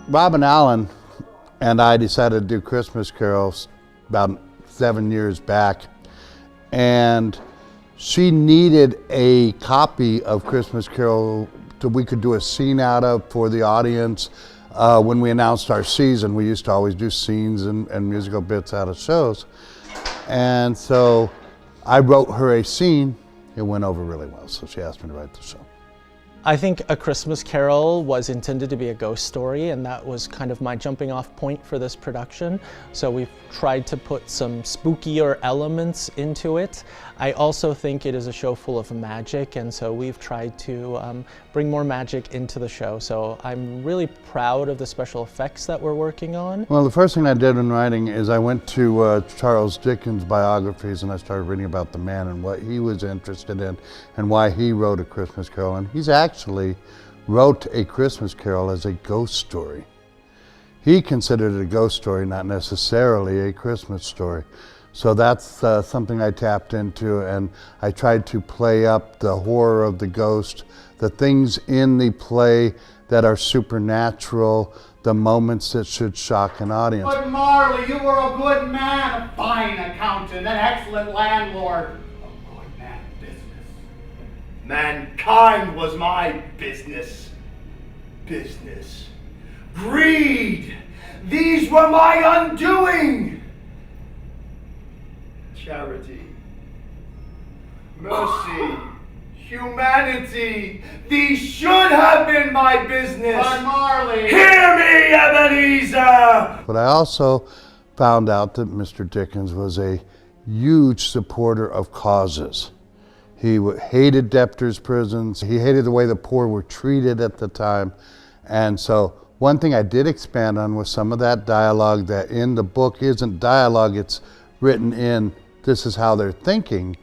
Robin Allen and I decided to do Christmas carols about 7 years back, and she needed a copy of Christmas Carol that we could do a scene out of for the audience. When we announced our season, we used to always do scenes and musical bits out of shows. And so I wrote her a scene. It went over really well, so she asked me to write the show. I think A Christmas Carol was intended to be a ghost story, and that was kind of my jumping off point for this production. So we've tried to put some spookier elements into it. I also think it is a show full of magic, and so we've tried to bring more magic into the show. So I'm really proud of the special effects that we're working on. Well, the first thing I did in writing is I went to Charles Dickens' biographies, and I started reading about the man and what he was interested in and why he wrote A Christmas Carol. And he's actually wrote A Christmas Carol as a ghost story. He considered it a ghost story, not necessarily a Christmas story. So that's something I tapped into, and I tried to play up the horror of the ghost, the things in the play that are supernatural, the moments that should shock an audience. But Marley, you were a good man, a fine accountant, an excellent landlord, a good man of business. Mankind was my business. Business. Greed. These were my undoing. Charity, mercy, humanity, these should have been my business. But Marley, hear me, Ebenezer! But I also found out that Mr. Dickens was a huge supporter of causes. He hated debtors' prisons. He hated the way the poor were treated at the time. And so one thing I did expand on was some of that dialogue that in the book isn't dialogue, it's written in this is how they're thinking.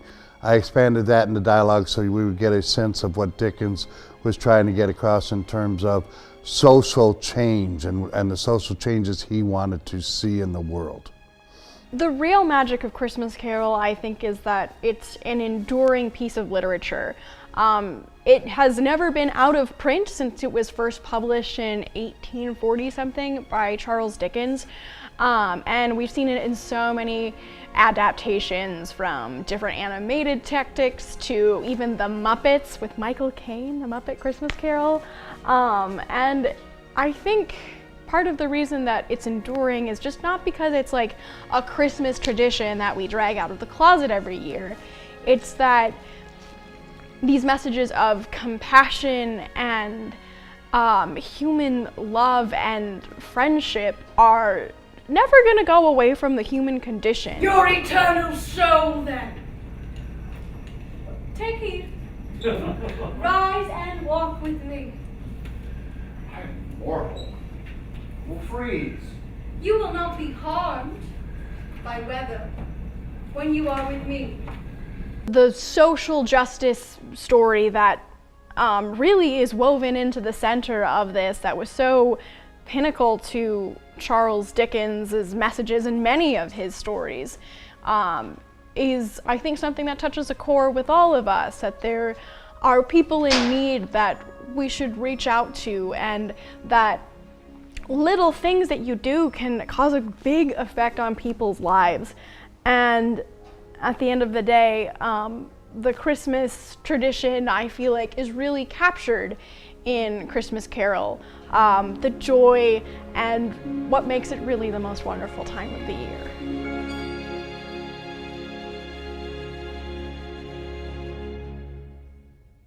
I expanded that into dialogue so we would get a sense of what Dickens was trying to get across in terms of social change and the social changes he wanted to see in the world. The real magic of Christmas Carol, I think, is that it's an enduring piece of literature. It has never been out of print since it was first published in 1840 something by Charles Dickens. And we've seen it in so many adaptations, from different animated tactics to even the Muppets with Michael Caine, the Muppet Christmas Carol. And I think part of the reason that it's enduring is just not because it's like a Christmas tradition that we drag out of the closet every year. It's that these messages of compassion and human love and friendship are never gonna go away from the human condition. Your eternal soul, then. Take heed. Rise and walk with me. I'm mortal. Will freeze. You will not be harmed by weather when you are with me. The social justice story that really is woven into the center of this, that was so pinnacle to Charles Dickens's messages in many of his stories, is, I think, something that touches a core with all of us, that there are people in need that we should reach out to, and that little things that you do can cause a big effect on people's lives. And at the end of the day, the Christmas tradition, I feel like, is really captured in Christmas Carol. The joy and what makes it really the most wonderful time of the year.